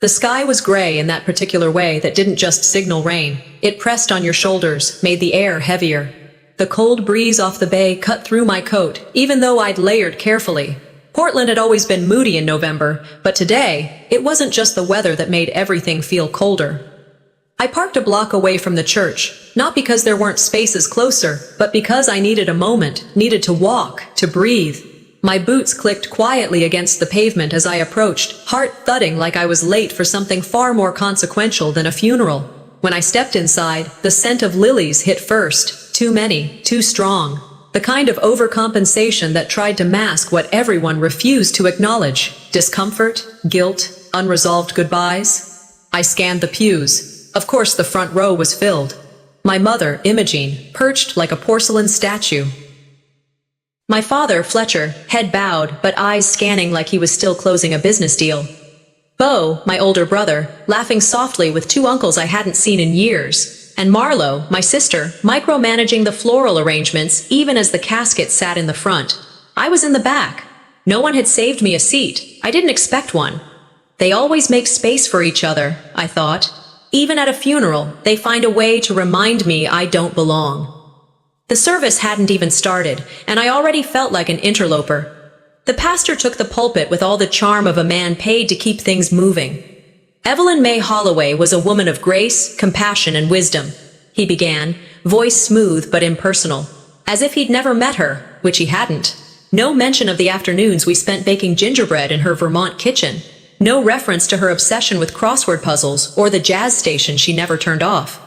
The sky was gray in that particular way that didn't just signal rain. It pressed on your shoulders, made the air heavier. The cold breeze off the bay cut through my coat, even though I'd layered carefully. Portland had always been moody in November, but today, it wasn't just the weather that made everything feel colder. I parked a block away from the church, not because there weren't spaces closer, but because I needed a moment, needed to walk, to breathe. My boots clicked quietly against the pavement as I approached, heart thudding like I was late for something far more consequential than a funeral. When I stepped inside, the scent of lilies hit first. Too many, too strong. The kind of overcompensation that tried to mask what everyone refused to acknowledge. Discomfort, guilt, unresolved goodbyes. I scanned the pews. Of course the front row was filled. My mother, Imogene, perched like a porcelain statue. My father, Fletcher, head bowed, but eyes scanning like he was still closing a business deal. Beau, my older brother, laughing softly with two uncles I hadn't seen in years. And Marlo, my sister, micromanaging the floral arrangements even as the casket sat in the front. I was in the back. No one had saved me a seat. I didn't expect one. They always make space for each other, I thought. Even at a funeral, they find a way to remind me I don't belong. The service hadn't even started, and I already felt like an interloper. The pastor took the pulpit with all the charm of a man paid to keep things moving. Evelyn May Holloway was a woman of grace, compassion, and wisdom, he began, voice smooth but impersonal, as if he'd never met her, which he hadn't. No mention of the afternoons we spent baking gingerbread in her Vermont kitchen. No reference to her obsession with crossword puzzles or the jazz station she never turned off.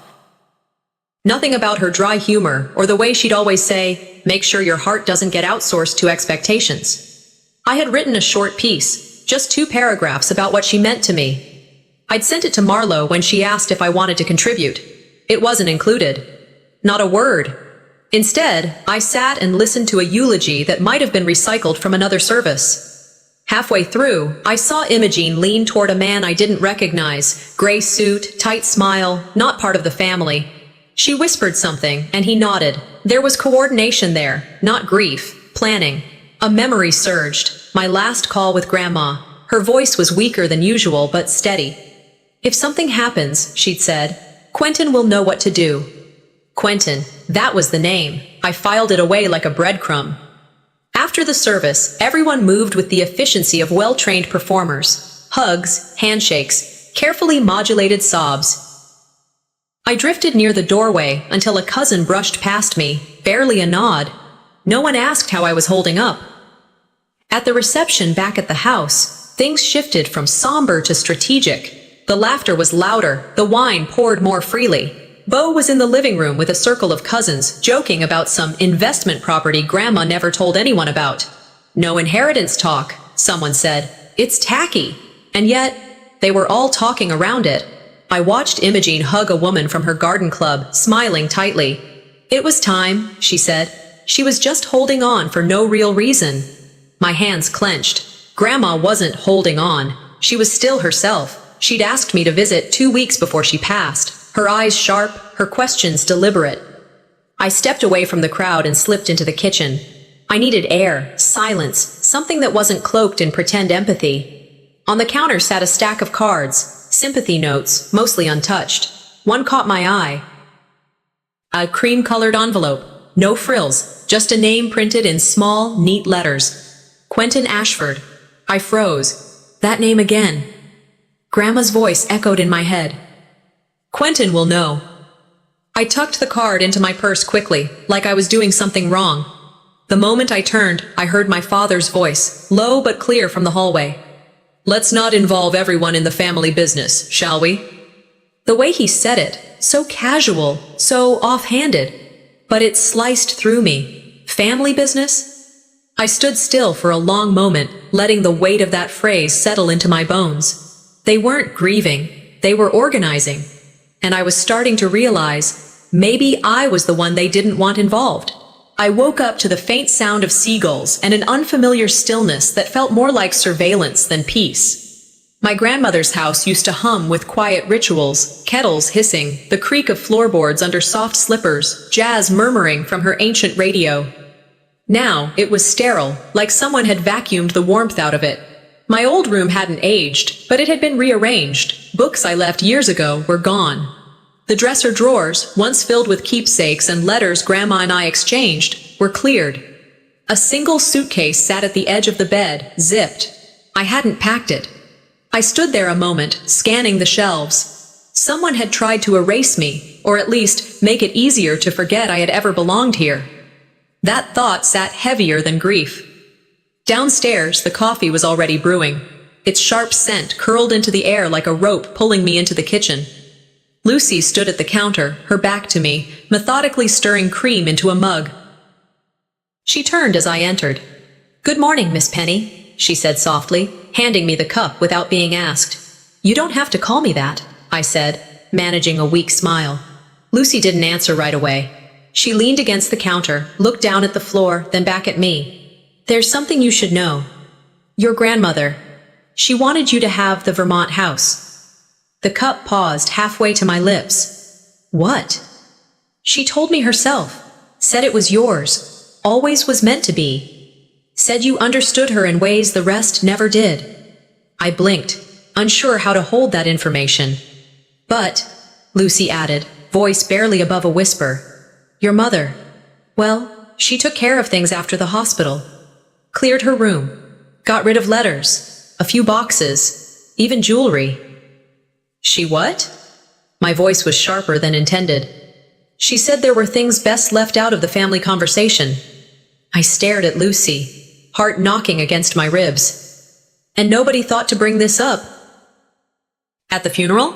Nothing about her dry humor or the way she'd always say, "Make sure your heart doesn't get outsourced to expectations." I had written a short piece, just 2 paragraphs about what she meant to me. I'd sent it to Marlo when she asked if I wanted to contribute. It wasn't included. Not a word. Instead, I sat and listened to a eulogy that might have been recycled from another service. Halfway through, I saw Imogene lean toward a man I didn't recognize, gray suit, tight smile, not part of the family. She whispered something, and he nodded. There was coordination there, not grief, planning. A memory surged. My last call with Grandma. Her voice was weaker than usual, but steady. "If something happens," she'd said, "Quentin will know what to do." Quentin, that was the name. I filed it away like a breadcrumb. After the service, everyone moved with the efficiency of well-trained performers. Hugs, handshakes, carefully modulated sobs. I drifted near the doorway until a cousin brushed past me, barely a nod. No one asked how I was holding up. At the reception back at the house, things shifted from somber to strategic. The laughter was louder, the wine poured more freely. Beau was in the living room with a circle of cousins, joking about some investment property Grandma never told anyone about. "No inheritance talk," someone said. "It's tacky." And yet, they were all talking around it. I watched Imogene hug a woman from her garden club, smiling tightly. "It was time," she said. She was just holding on for no real reason. My hands clenched. Grandma wasn't holding on. She was still herself. She'd asked me to visit 2 weeks before she passed. Her eyes sharp, her questions deliberate. I stepped away from the crowd and slipped into the kitchen. I needed air, silence, something that wasn't cloaked in pretend empathy. On the counter sat a stack of cards, sympathy notes, mostly untouched. One caught my eye. A cream-colored envelope. No frills, just a name printed in small, neat letters. Quentin Ashford. I froze. That name again. Grandma's voice echoed in my head. "Quentin will know." I tucked the card into my purse quickly, like I was doing something wrong. The moment I turned, I heard my father's voice, low but clear from the hallway. "Let's not involve everyone in the family business, shall we?" The way he said it, so casual, so offhanded. But it sliced through me. Family business? I stood still for a long moment, letting the weight of that phrase settle into my bones. They weren't grieving, they were organizing. And I was starting to realize, maybe I was the one they didn't want involved. I woke up to the faint sound of seagulls and an unfamiliar stillness that felt more like surveillance than peace. My grandmother's house used to hum with quiet rituals, kettles hissing, the creak of floorboards under soft slippers, jazz murmuring from her ancient radio. Now, it was sterile, like someone had vacuumed the warmth out of it. My old room hadn't aged, but it had been rearranged. Books I left years ago were gone. The dresser drawers, once filled with keepsakes and letters Grandma and I exchanged, were cleared. A single suitcase sat at the edge of the bed, zipped. I hadn't packed it. I stood there a moment, scanning the shelves. Someone had tried to erase me, or at least make it easier to forget I had ever belonged here. That thought sat heavier than grief. Downstairs, the coffee was already brewing. Its sharp scent curled into the air like a rope pulling me into the kitchen. Lucy stood at the counter, her back to me, methodically stirring cream into a mug. She turned as I entered. "Good morning, Miss Penny," she said softly, handing me the cup without being asked. "You don't have to call me that," I said, managing a weak smile. Lucy didn't answer right away. She leaned against the counter, looked down at the floor, then back at me. "There's something you should know. Your grandmother. She wanted you to have the Vermont house." The cup paused halfway to my lips. "What?" "She told me herself. Said it was yours. Always was meant to be. Said you understood her in ways the rest never did." I blinked, unsure how to hold that information. "But," Lucy added, voice barely above a whisper, "your mother, well, she took care of things after the hospital. Cleared her room. Got rid of letters. A few boxes. Even jewelry." "She what?" My voice was sharper than intended. "She said there were things best left out of the family conversation." I stared at Lucy, heart knocking against my ribs. "And nobody thought to bring this up?" "At the funeral?"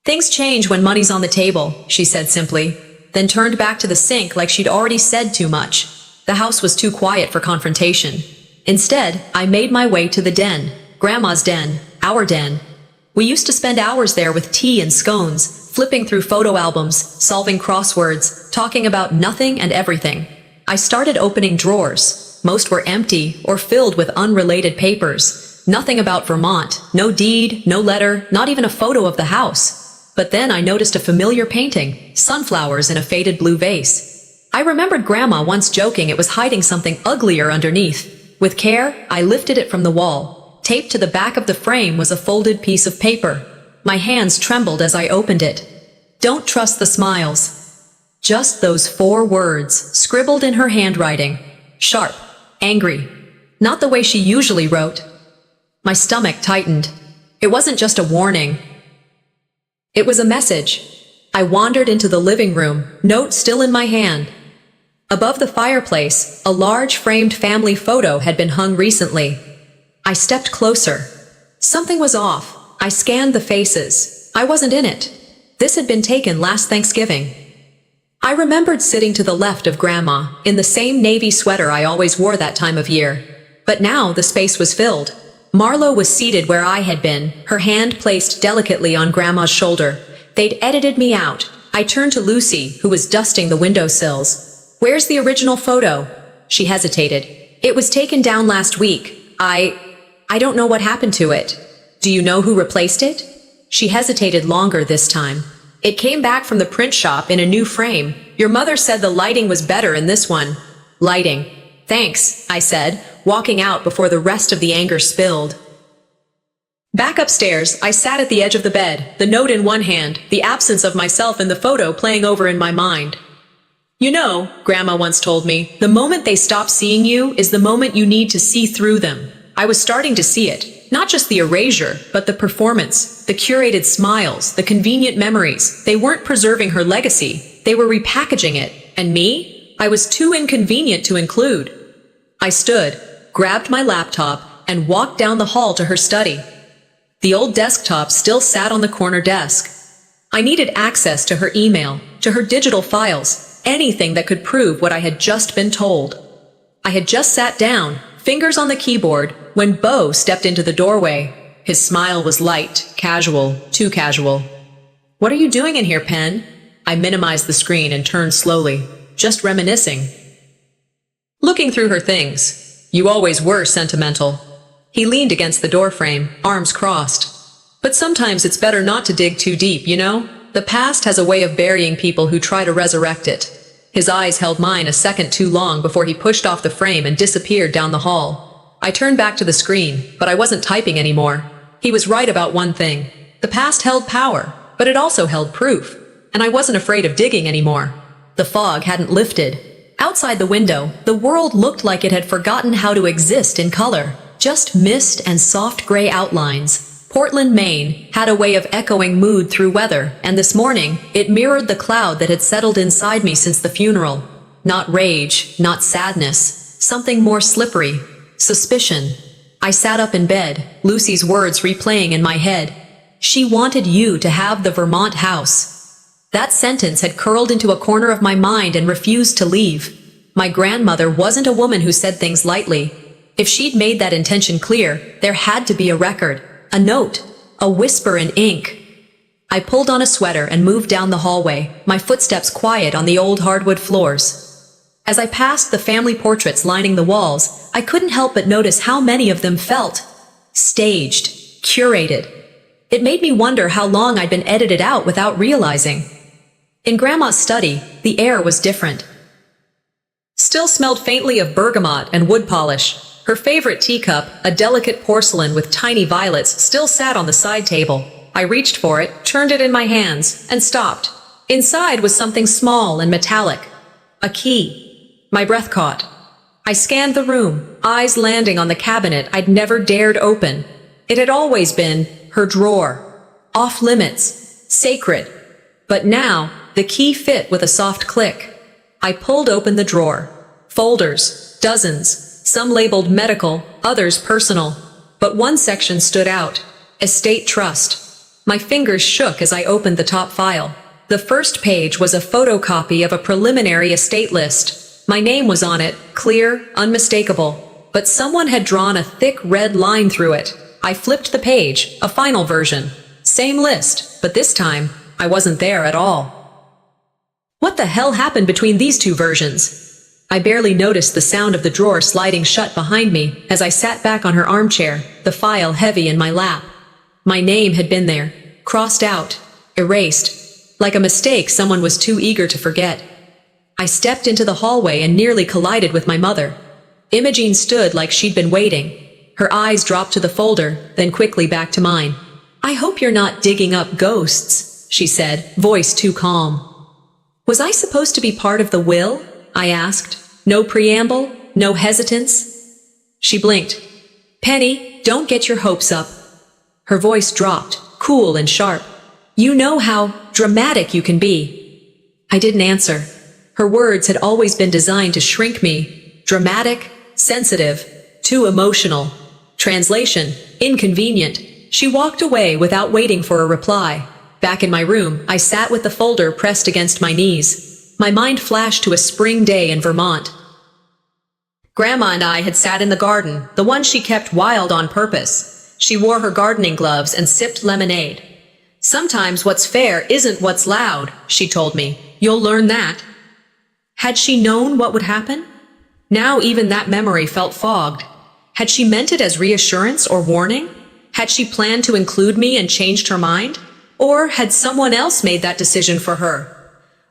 "Things change when money's on the table," she said simply, then turned back to the sink like she'd already said too much. The house was too quiet for confrontation. Instead, I made my way to the den. Grandma's den, our den. We used to spend hours there with tea and scones, flipping through photo albums, solving crosswords, talking about nothing and everything. I started opening drawers. Most were empty or filled with unrelated papers. Nothing about Vermont, no deed, no letter, not even a photo of the house. But then I noticed a familiar painting, sunflowers in a faded blue vase. I remembered Grandma once joking it was hiding something uglier underneath. With care, I lifted it from the wall. Taped to the back of the frame was a folded piece of paper. My hands trembled as I opened it. "Don't trust the smiles." Just those 4 words, scribbled in her handwriting. Sharp, angry. Not the way she usually wrote. My stomach tightened. It wasn't just a warning. It was a message. I wandered into the living room, note still in my hand. Above the fireplace, a large framed family photo had been hung recently. I stepped closer. Something was off. I scanned the faces. I wasn't in it. This had been taken last Thanksgiving. I remembered sitting to the left of Grandma, in the same navy sweater I always wore that time of year. But now the space was filled. Marlo was seated where I had been, her hand placed delicately on Grandma's shoulder. They'd edited me out. I turned to Lucy, who was dusting the windowsills. "Where's the original photo?" She hesitated. "It was taken down last week. I don't know what happened to it." "Do you know who replaced it?" She hesitated longer this time. "It came back from the print shop in a new frame. Your mother said the lighting was better in this one." "Lighting. Thanks," I said, walking out before the rest of the anger spilled. Back upstairs, I sat at the edge of the bed, the note in one hand, the absence of myself in the photo playing over in my mind. "You know," Grandma once told me, "the moment they stop seeing you is the moment you need to see through them." I was starting to see it. Not just the erasure, but the performance, the curated smiles, the convenient memories. They weren't preserving her legacy. They were repackaging it. And me? I was too inconvenient to include. I stood, grabbed my laptop, and walked down the hall to her study. The old desktop still sat on the corner desk. I needed access to her email, to her digital files, anything that could prove what I had just been told. I had just sat down, fingers on the keyboard, when Bo stepped into the doorway. His smile was light, casual, too casual. "What are you doing in here, Pen?" I minimized the screen and turned slowly, just reminiscing. "Looking through her things. You always were sentimental." He leaned against the doorframe, arms crossed. "But sometimes it's better not to dig too deep, you know? The past has a way of burying people who try to resurrect it." His eyes held mine a second too long before he pushed off the frame and disappeared down the hall. I turned back to the screen, but I wasn't typing anymore. He was right about one thing. The past held power, but it also held proof. And I wasn't afraid of digging anymore. The fog hadn't lifted. Outside the window, the world looked like it had forgotten how to exist in color. Just mist and soft gray outlines. Portland, Maine, had a way of echoing mood through weather, and this morning, it mirrored the cloud that had settled inside me since the funeral. Not rage, not sadness. Something more slippery. Suspicion. I sat up in bed, Lucy's words replaying in my head. She wanted you to have the Vermont house. That sentence had curled into a corner of my mind and refused to leave. My grandmother wasn't a woman who said things lightly. If she'd made that intention clear, there had to be a record, a note, a whisper in ink. I pulled on a sweater and moved down the hallway, my footsteps quiet on the old hardwood floors. As I passed the family portraits lining the walls, I couldn't help but notice how many of them felt staged, curated. It made me wonder how long I'd been edited out without realizing. In Grandma's study, the air was different. Still smelled faintly of bergamot and wood polish. Her favorite teacup, a delicate porcelain with tiny violets, still sat on the side table. I reached for it, turned it in my hands, and stopped. Inside was something small and metallic. A key. My breath caught. I scanned the room, eyes landing on the cabinet I'd never dared open. It had always been her drawer. Off limits. Sacred. But now, the key fit with a soft click. I pulled open the drawer. Folders. Dozens. Some labeled medical, others personal. But one section stood out. Estate trust. My fingers shook as I opened the top file. The first page was a photocopy of a preliminary estate list. My name was on it, clear, unmistakable. But someone had drawn a thick red line through it. I flipped the page, a final version. Same list, but this time, I wasn't there at all. What the hell happened between these two versions? I barely noticed the sound of the drawer sliding shut behind me as I sat back on her armchair, the file heavy in my lap. My name had been there, crossed out, erased, like a mistake someone was too eager to forget. I stepped into the hallway and nearly collided with my mother. Imogene stood like she'd been waiting. Her eyes dropped to the folder, then quickly back to mine. "I hope you're not digging up ghosts," she said, voice too calm. "Was I supposed to be part of the will?" I asked. No preamble, no hesitance. She blinked. "Penny, don't get your hopes up." Her voice dropped, cool and sharp. "You know how dramatic you can be." I didn't answer. Her words had always been designed to shrink me. Dramatic, sensitive, too emotional. Translation, inconvenient. She walked away without waiting for a reply. Back in my room, I sat with the folder pressed against my knees. My mind flashed to a spring day in Vermont. Grandma and I had sat in the garden, the one she kept wild on purpose. She wore her gardening gloves and sipped lemonade. "Sometimes what's fair isn't what's loud," she told me. "You'll learn that." Had she known what would happen? Now even that memory felt fogged. Had she meant it as reassurance or warning? Had she planned to include me and changed her mind? Or had someone else made that decision for her?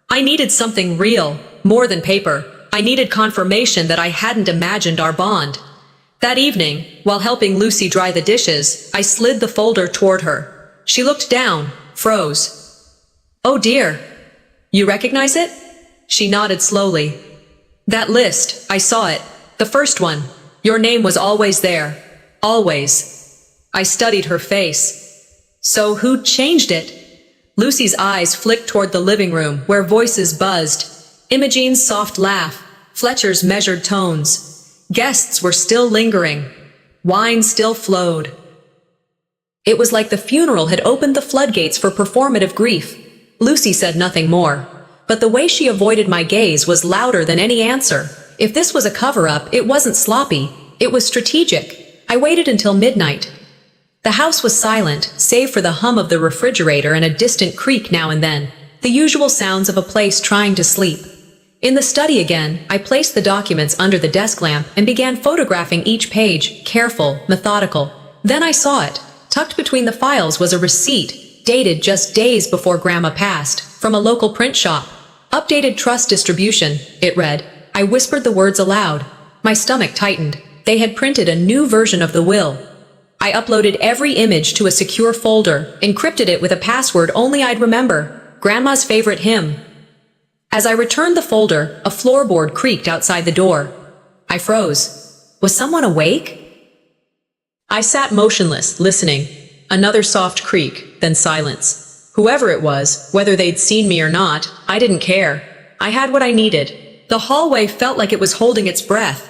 I needed something real, more than paper. I needed confirmation that I hadn't imagined our bond. That evening, while helping Lucy dry the dishes, I slid the folder toward her. She looked down, froze. "Oh dear. You recognize it?" She nodded slowly. "That list, I saw it. The first one. Your name was always there. Always." I studied her face. "So who changed it?" Lucy's eyes flicked toward the living room, where voices buzzed. Imogene's soft laugh, Fletcher's measured tones. Guests were still lingering. Wine still flowed. It was like the funeral had opened the floodgates for performative grief. Lucy said nothing more. But the way she avoided my gaze was louder than any answer. If this was a cover-up, it wasn't sloppy. It was strategic. I waited until midnight. The house was silent, save for the hum of the refrigerator and a distant creak now and then, the usual sounds of a place trying to sleep. In the study again, I placed the documents under the desk lamp and began photographing each page, careful, methodical. Then I saw it. Tucked between the files was a receipt, dated just days before Grandma passed, from a local print shop. "Updated trust distribution," it read. I whispered the words aloud. My stomach tightened. They had printed a new version of the will. I uploaded every image to a secure folder, encrypted it with a password only I'd remember, Grandma's favorite hymn. As I returned the folder, a floorboard creaked outside the door. I froze. Was someone awake? I sat motionless, listening. Another soft creak, then silence. Whoever it was, whether they'd seen me or not, I didn't care. I had what I needed. The hallway felt like it was holding its breath.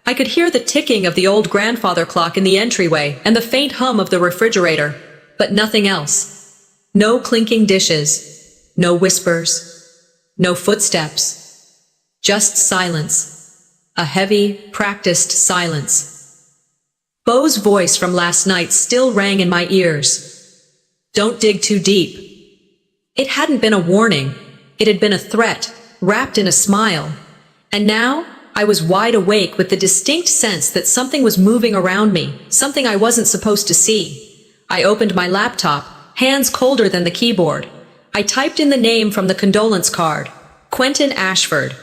I could hear the ticking of the old grandfather clock in the entryway and the faint hum of the refrigerator, but nothing else. No clinking dishes, no whispers, no footsteps. Just silence. A heavy, practiced silence. Beau's voice from last night still rang in my ears. Don't dig too deep. It hadn't been a warning. It had been a threat, wrapped in a smile. And now, I was wide awake with the distinct sense that something was moving around me, something I wasn't supposed to see. I opened my laptop, hands colder than the keyboard. I typed in the name from the condolence card. Quentin Ashford.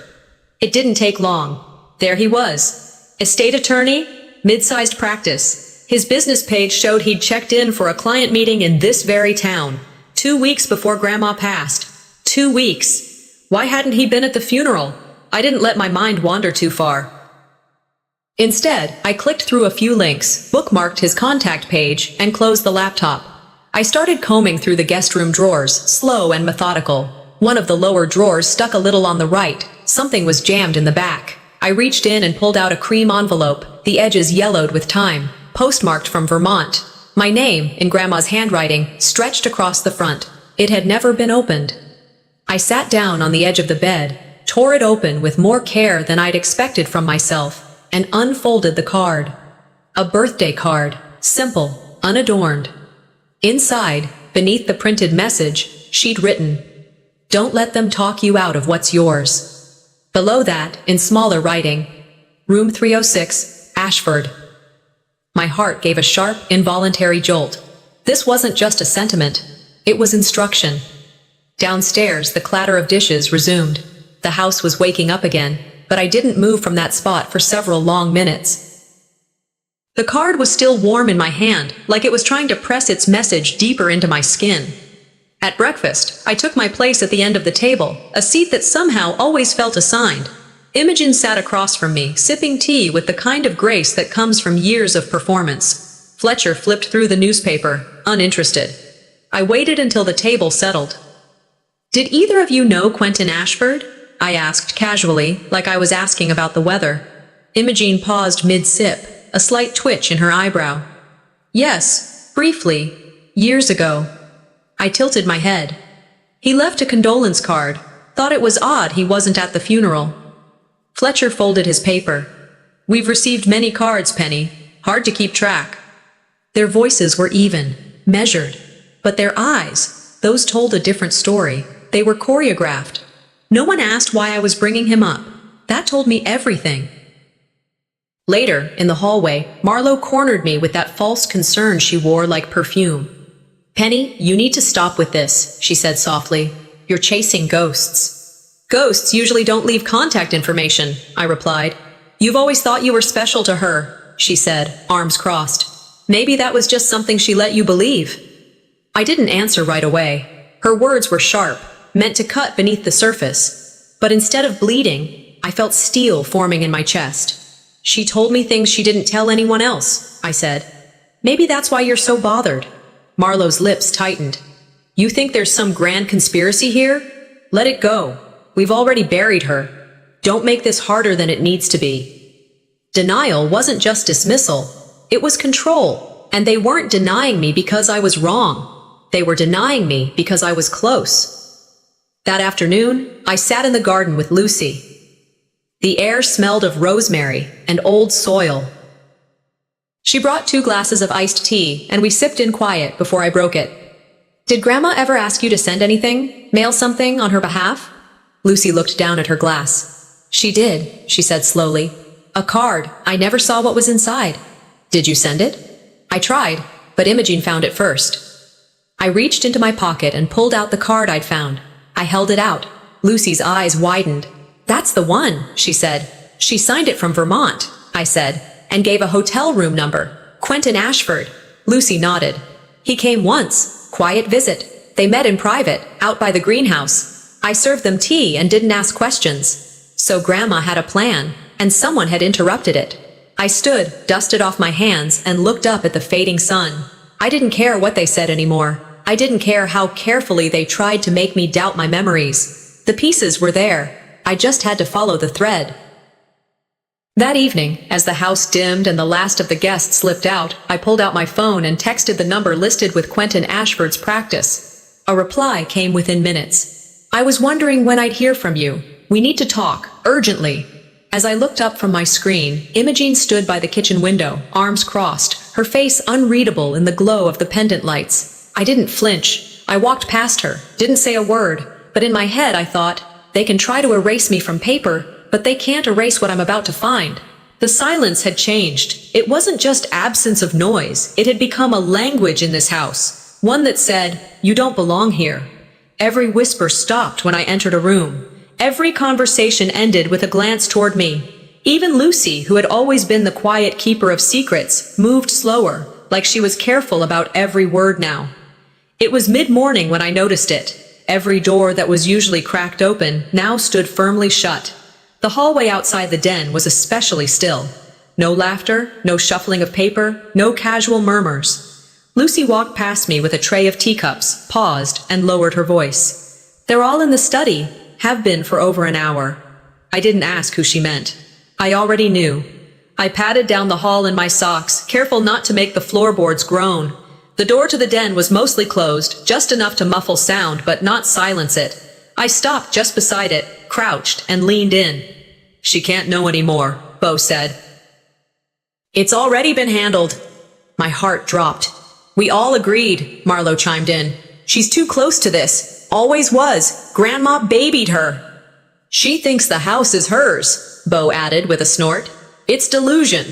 It didn't take long. There he was. Estate attorney, mid-sized practice. His business page showed he'd checked in for a client meeting in this very town, 2 weeks before Grandma passed. 2 weeks. Why hadn't he been at the funeral? I didn't let my mind wander too far. Instead, I clicked through a few links, bookmarked his contact page, and closed the laptop. I started combing through the guest room drawers, slow and methodical. One of the lower drawers stuck a little on the right. Something was jammed in the back. I reached in and pulled out a cream envelope, the edges yellowed with time, postmarked from Vermont. My name, in Grandma's handwriting, stretched across the front. It had never been opened. I sat down on the edge of the bed, tore it open with more care than I'd expected from myself, and unfolded the card. A birthday card, simple, unadorned. Inside, beneath the printed message, she'd written, "Don't let them talk you out of what's yours." Below that, in smaller writing, Room 306, Ashford. My heart gave a sharp, involuntary jolt. This wasn't just a sentiment. It was instruction. Downstairs, the clatter of dishes resumed. The house was waking up again, but I didn't move from that spot for several long minutes. The card was still warm in my hand, like it was trying to press its message deeper into my skin. At breakfast, I took my place at the end of the table, a seat that somehow always felt assigned. Imogen sat across from me, sipping tea with the kind of grace that comes from years of performance. Fletcher flipped through the newspaper, uninterested. I waited until the table settled. "Did either of you know Quentin Ashford?" I asked casually, like I was asking about the weather. Imogen paused mid-sip, a slight twitch in her eyebrow. "Yes, briefly. Years ago." I tilted my head. "He left a condolence card. Thought it was odd he wasn't at the funeral." Fletcher folded his paper. "We've received many cards, Penny. Hard to keep track." Their voices were even, measured. But their eyes, those told a different story. They were choreographed. No one asked why I was bringing him up. That told me everything. Later, in the hallway, Marlowe cornered me with that false concern she wore like perfume. "Penny, you need to stop with this," she said softly. "You're chasing ghosts." "Ghosts usually don't leave contact information," I replied. "You've always thought you were special to her," she said, arms crossed. "Maybe that was just something she let you believe." I didn't answer right away. Her words were sharp, meant to cut beneath the surface. But instead of bleeding, I felt steel forming in my chest. "She told me things she didn't tell anyone else," I said. "Maybe that's why you're so bothered." Marlowe's lips tightened. "You think there's some grand conspiracy here? Let it go. We've already buried her. Don't make this harder than it needs to be." Denial wasn't just dismissal. It was control. And they weren't denying me because I was wrong. They were denying me because I was close. That afternoon, I sat in the garden with Lucy. The air smelled of rosemary and old soil. She brought 2 glasses of iced tea, and we sipped in quiet before I broke it. "Did Grandma ever ask you to send anything? Mail something on her behalf?" Lucy looked down at her glass. "She did," she said slowly. "A card. I never saw what was inside." "Did you send it?" "I tried, but Imogen found it first." I reached into my pocket and pulled out the card I'd found. I held it out. Lucy's eyes widened. "That's the one," she said. "She signed it from Vermont," I said. and gave a hotel room number. Quentin Ashford. Lucy nodded. He came once. Quiet visit. They met in private, out by the greenhouse. I served them tea and didn't ask questions. So Grandma had a plan, and someone had interrupted it. I stood, dusted off my hands, and looked up at the fading sun. I didn't care what they said anymore. I didn't care how carefully they tried to make me doubt my memories. The pieces were there. I just had to follow the thread. That evening, as the house dimmed and the last of the guests slipped out, I pulled out my phone and texted the number listed with Quentin Ashford's practice. A reply came within minutes. I was wondering when I'd hear from you. We need to talk, urgently. As I looked up from my screen, Imogene stood by the kitchen window, arms crossed, her face unreadable in the glow of the pendant lights. I didn't flinch. I walked past her, didn't say a word, but in my head I thought, they can try to erase me from paper, but they can't erase what I'm about to find. The silence had changed. It wasn't just absence of noise. It had become a language in this house. One that said, "You don't belong here." Every whisper stopped when I entered a room. Every conversation ended with a glance toward me. Even Lucy, who had always been the quiet keeper of secrets, moved slower, like she was careful about every word now. It was mid-morning when I noticed it. Every door that was usually cracked open now stood firmly shut. The hallway outside the den was especially still. No laughter, no shuffling of paper, no casual murmurs. Lucy walked past me with a tray of teacups, paused, and lowered her voice. "They're all in the study, have been for over an hour." I didn't ask who she meant. I already knew. I padded down the hall in my socks, careful not to make the floorboards groan. The door to the den was mostly closed, just enough to muffle sound but not silence it. I stopped just beside it, crouched, and leaned in. "She can't know anymore," Bo said. "It's already been handled." My heart dropped. "We all agreed," Marlowe chimed in. "She's too close to this. Always was. Grandma babied her." "She thinks the house is hers," Bo added with a snort. "It's delusion."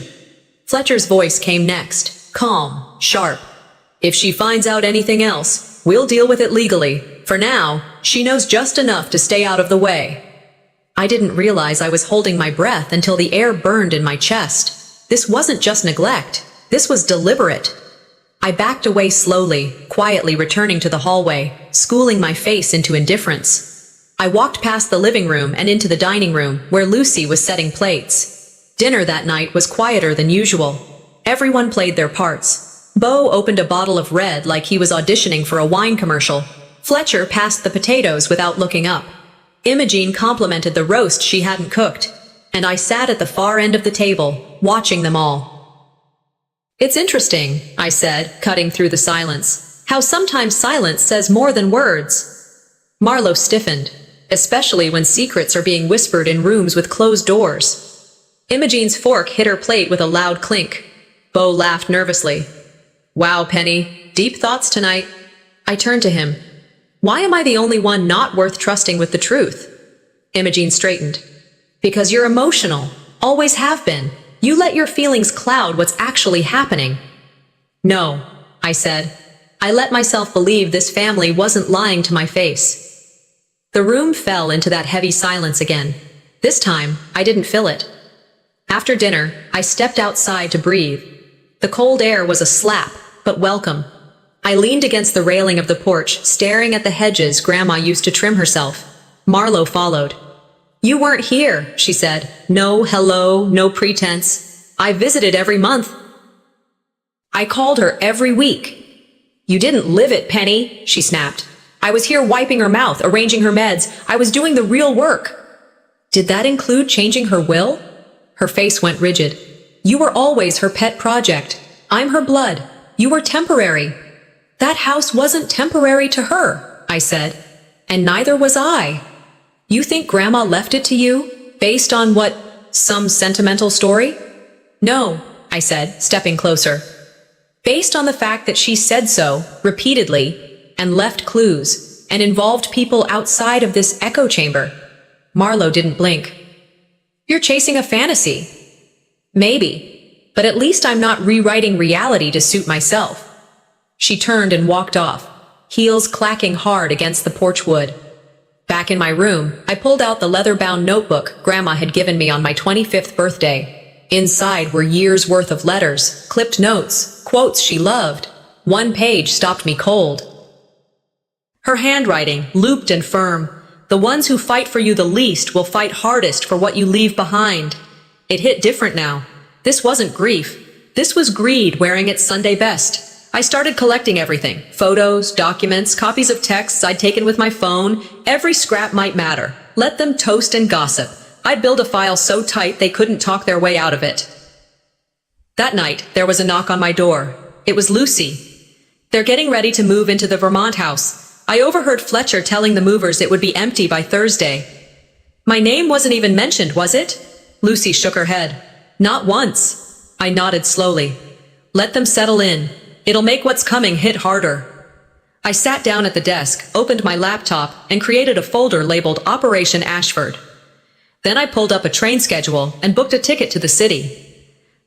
Fletcher's voice came next, calm, sharp. "If she finds out anything else, we'll deal with it legally. For now, she knows just enough to stay out of the way." I didn't realize I was holding my breath until the air burned in my chest. This wasn't just neglect. This was deliberate. I backed away slowly, quietly returning to the hallway, schooling my face into indifference. I walked past the living room and into the dining room, where Lucy was setting plates. Dinner that night was quieter than usual. Everyone played their parts. Bo opened a bottle of red like he was auditioning for a wine commercial. Fletcher passed the potatoes without looking up. Imogene complimented the roast she hadn't cooked, and I sat at the far end of the table, watching them all. "It's interesting," I said, cutting through the silence, "how sometimes silence says more than words." Marlowe stiffened, especially when secrets are being whispered in rooms with closed doors. Imogene's fork hit her plate with a loud clink. Bo laughed nervously. "Wow, Penny, deep thoughts tonight." I turned to him. "Why am I the only one not worth trusting with the truth?" Imogene straightened. "Because you're emotional. Always have been. You let your feelings cloud what's actually happening." "No," I said. "I let myself believe this family wasn't lying to my face." The room fell into that heavy silence again. This time, I didn't fill it. After dinner, I stepped outside to breathe. The cold air was a slap, but welcome. I leaned against the railing of the porch, staring at the hedges Grandma used to trim herself. Marlowe followed. "You weren't here," she said. "No hello, no pretense. I visited every month." "I called her every week." "You didn't live it, Penny," she snapped. "I was here wiping her mouth, arranging her meds. I was doing the real work." "Did that include changing her will?" Her face went rigid. "You were always her pet project. I'm her blood. You were temporary." "That house wasn't temporary to her," I said. "And neither was I." "You think Grandma left it to you? Based on what? Some sentimental story?" "No," I said, stepping closer. "Based on the fact that she said so, repeatedly, and left clues, and involved people outside of this echo chamber." Marlowe didn't blink. "You're chasing a fantasy." "Maybe, but at least I'm not rewriting reality to suit myself." She turned and walked off, heels clacking hard against the porch wood. Back in my room, I pulled out the leather-bound notebook Grandma had given me on my 25th birthday. Inside were years' worth of letters, clipped notes, quotes she loved. One page stopped me cold. Her handwriting, looped and firm. The ones who fight for you the least will fight hardest for what you leave behind. It hit different now. This wasn't grief. This was greed wearing its Sunday best. I started collecting everything. Photos, documents, copies of texts I'd taken with my phone. Every scrap might matter. Let them toast and gossip. I'd build a file so tight they couldn't talk their way out of it. That night, there was a knock on my door. It was Lucy. They're getting ready to move into the Vermont house. I overheard Fletcher telling the movers it would be empty by Thursday. My name wasn't even mentioned, was it? Lucy shook her head. Not once. I nodded slowly. Let them settle in. It'll make what's coming hit harder. I sat down at the desk, opened my laptop, and created a folder labeled Operation Ashford. Then I pulled up a train schedule and booked a ticket to the city.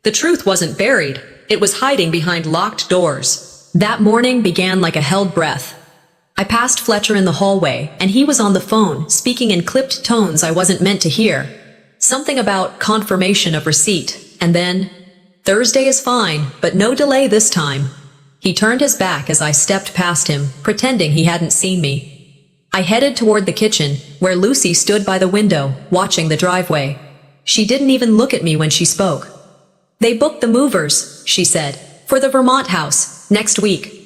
The truth wasn't buried. It was hiding behind locked doors. That morning began like a held breath. I passed Fletcher in the hallway, and he was on the phone, speaking in clipped tones I wasn't meant to hear. Something about confirmation of receipt, and then, Thursday is fine, but no delay this time. He turned his back as I stepped past him, pretending he hadn't seen me. I headed toward the kitchen, where Lucy stood by the window, watching the driveway. She didn't even look at me when she spoke. They booked the movers, she said, for the Vermont house, next week.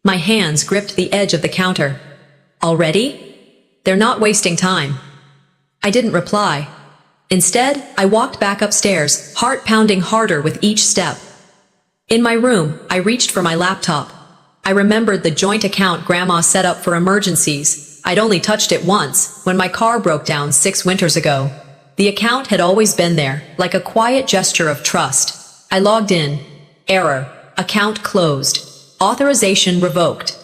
My hands gripped the edge of the counter. Already? They're not wasting time. I didn't reply. Instead, I walked back upstairs, heart pounding harder with each step. In my room, I reached for my laptop. I remembered the joint account Grandma set up for emergencies. I'd only touched it once, when my car broke down 6 winters ago. The account had always been there, like a quiet gesture of trust. I logged in. Error. Account closed. Authorization revoked.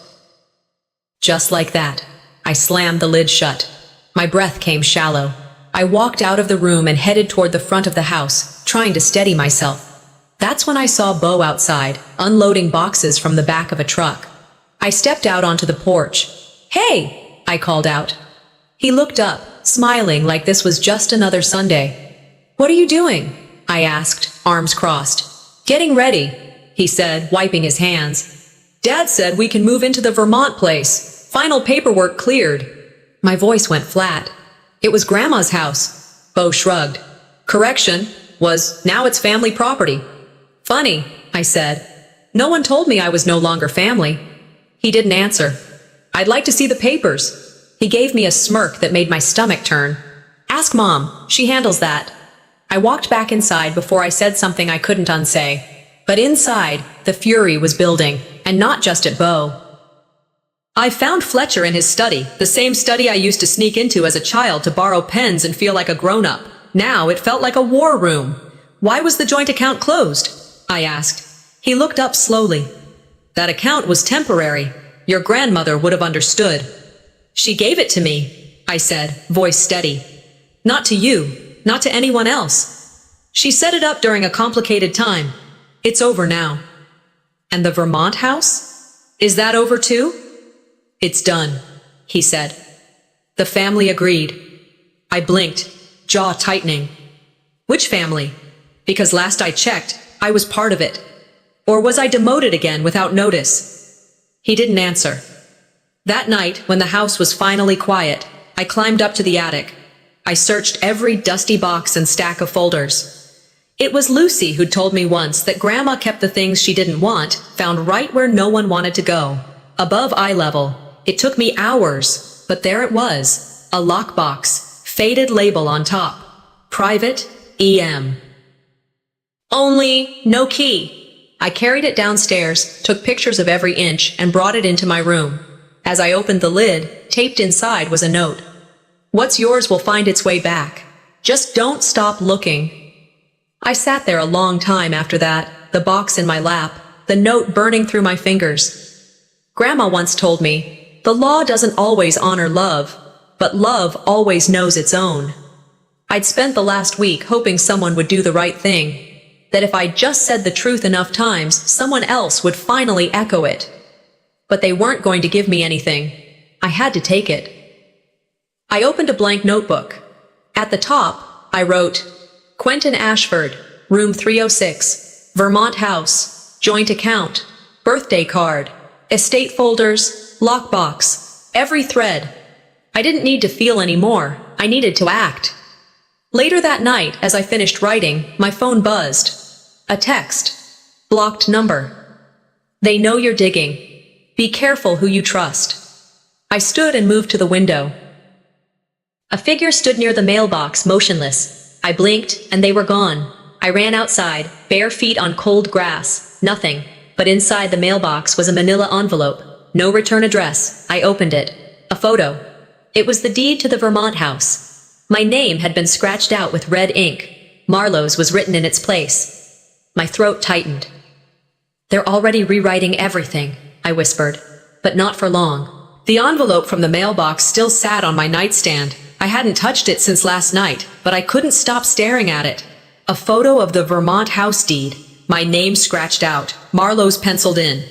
Just like that, I slammed the lid shut. My breath came shallow. I walked out of the room and headed toward the front of the house, trying to steady myself. That's when I saw Bo outside, unloading boxes from the back of a truck. I stepped out onto the porch. "Hey!" I called out. He looked up, smiling like this was just another Sunday. "What are you doing?" I asked, arms crossed. "Getting ready," he said, wiping his hands. "Dad said we can move into the Vermont place. Final paperwork cleared." My voice went flat. "It was Grandma's house." Bo shrugged. "Correction, now it's family property." "Funny," I said. "No one told me I was no longer family." He didn't answer. "I'd like to see the papers." He gave me a smirk that made my stomach turn. "Ask Mom, she handles that." I walked back inside before I said something I couldn't unsay. But inside, the fury was building, and not just at Bo. I found Fletcher in his study, the same study I used to sneak into as a child to borrow pens and feel like a grown-up. Now it felt like a war room. "Why was the joint account closed?" I asked. He looked up slowly. "That account was temporary. Your grandmother would have understood." "She gave it to me," I said, voice steady. "Not to you, not to anyone else. She set it up during a complicated time. It's over now." "And the Vermont house? Is that over too?" "It's done," he said. The family agreed. I blinked, jaw tightening. Which family? Because last I checked, I was part of it. Or was I demoted again without notice? He didn't answer. That night, when the house was finally quiet, I climbed up to the attic. I searched every dusty box and stack of folders. It was Lucy who'd told me once that Grandma kept the things she didn't want, found right where no one wanted to go. Above eye level. It took me hours, but there it was. A lockbox, faded label on top. Private, EM. Only, no key. I carried it downstairs, took pictures of every inch, and brought it into my room. As I opened the lid, taped inside was a note. "What's yours will find its way back. Just don't stop looking." I sat there a long time after that, the box in my lap, the note burning through my fingers. Grandma once told me, the law doesn't always honor love, but love always knows its own. I'd spent the last week hoping someone would do the right thing, that if I just said the truth enough times, someone else would finally echo it. But they weren't going to give me anything. I had to take it. I opened a blank notebook. At the top, I wrote, "Quentin Ashford, room 306, Vermont house, joint account, birthday card, estate folders, lockbox, every thread. I didn't need to feel anymore. I needed to act. Later that night, as I finished writing, my phone buzzed. A text. Blocked number. They know you're digging. Be careful who you trust. I stood and moved to the window. A figure stood near the mailbox, motionless. I blinked, and they were gone. I ran outside, bare feet on cold grass. Nothing. But inside the mailbox was a manila envelope. No return address. I opened it. A photo. It was the deed to the Vermont house. My name had been scratched out with red ink. Marlowe's was written in its place. My throat tightened. They're already rewriting everything, I whispered. But not for long. The envelope from the mailbox still sat on my nightstand. I hadn't touched it since last night, but I couldn't stop staring at it. A photo of the Vermont house deed. My name scratched out. Marlowe's penciled in.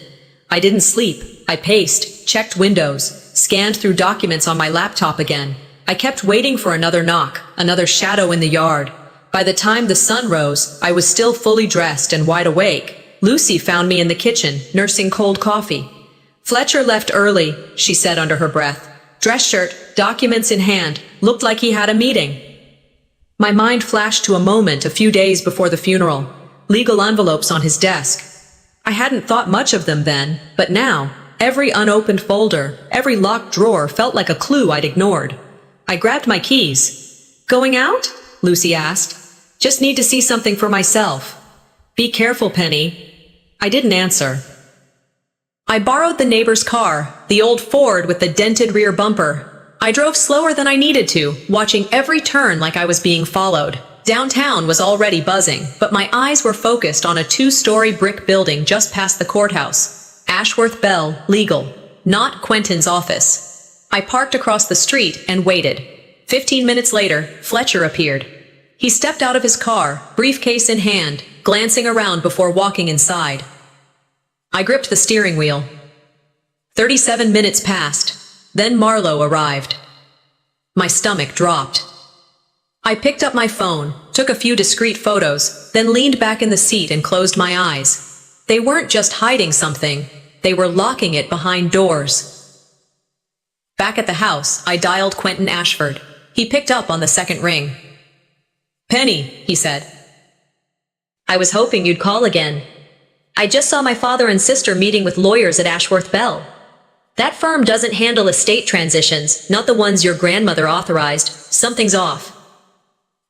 I didn't sleep. I paced, checked windows, scanned through documents on my laptop again. I kept waiting for another knock, another shadow in the yard. By the time the sun rose, I was still fully dressed and wide awake. Lucy found me in the kitchen, nursing cold coffee. Fletcher left early, she said under her breath. Dress shirt, documents in hand, looked like he had a meeting. My mind flashed to a moment a few days before the funeral. Legal envelopes on his desk. I hadn't thought much of them then, but now, every unopened folder, every locked drawer felt like a clue I'd ignored. I grabbed my keys. Going out? Lucy asked. Just need to see something for myself. Be careful, Penny. I didn't answer. I borrowed the neighbor's car, the old Ford with the dented rear bumper. I drove slower than I needed to, watching every turn like I was being followed. Downtown was already buzzing, but my eyes were focused on a 2-story brick building just past the courthouse. Ashworth Bell, legal. Not Quentin's office. I parked across the street and waited. 15 minutes later, Fletcher appeared. He stepped out of his car, briefcase in hand, glancing around before walking inside. I gripped the steering wheel. 37 minutes passed. Then Marlowe arrived. My stomach dropped. I picked up my phone, took a few discreet photos, then leaned back in the seat and closed my eyes. They weren't just hiding something, they were locking it behind doors. Back at the house, I dialed Quentin Ashford. He picked up on the second ring. Penny, he said. I was hoping you'd call again. I just saw my father and sister meeting with lawyers at Ashworth Bell. That firm doesn't handle estate transitions, not the ones your grandmother authorized. Something's off.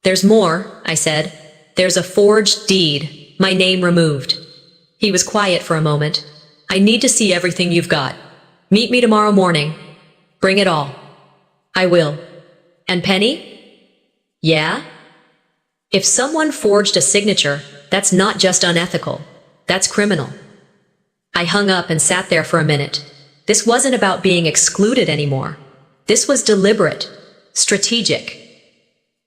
There's more, I said. There's a forged deed, my name removed. He was quiet for a moment. I need to see everything you've got. Meet me tomorrow morning. Bring it all. I will. And Penny? Yeah? If someone forged a signature, that's not just unethical. That's criminal. I hung up and sat there for a minute. This wasn't about being excluded anymore. This was deliberate, strategic.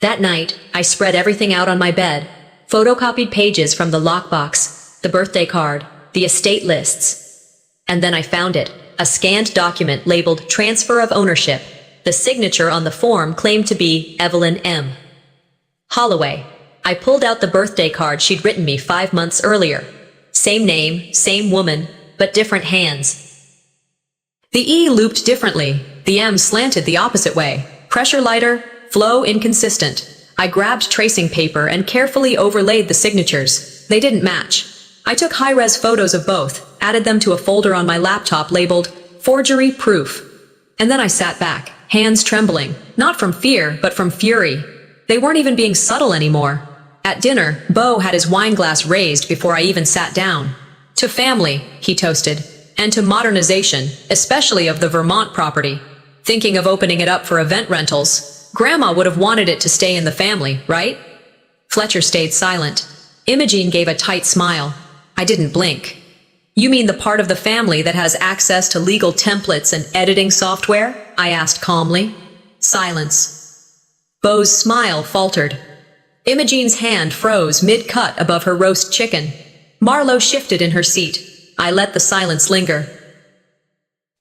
That night, I spread everything out on my bed, photocopied pages from the lockbox, the birthday card, the estate lists. And then I found it, a scanned document labeled Transfer of Ownership. The signature on the form claimed to be Evelyn M. Holloway. I pulled out the birthday card she'd written me 5 months earlier. Same name, same woman, but different hands. The E looped differently, the M slanted the opposite way. Pressure lighter, flow inconsistent. I grabbed tracing paper and carefully overlaid the signatures. They didn't match. I took high-res photos of both, added them to a folder on my laptop labeled Forgery Proof. And then I sat back, hands trembling, not from fear, but from fury. They weren't even being subtle anymore. At dinner, Beau had his wine glass raised before I even sat down. To family, he toasted, and to modernization, especially of the Vermont property. Thinking of opening it up for event rentals. Grandma would have wanted it to stay in the family, right? Fletcher stayed silent. Imogene gave a tight smile. I didn't blink. You mean the part of the family that has access to legal templates and editing software? I asked calmly. Silence. Beau's smile faltered. Imogene's hand froze mid-cut above her roast chicken. Marlowe shifted in her seat. I let the silence linger.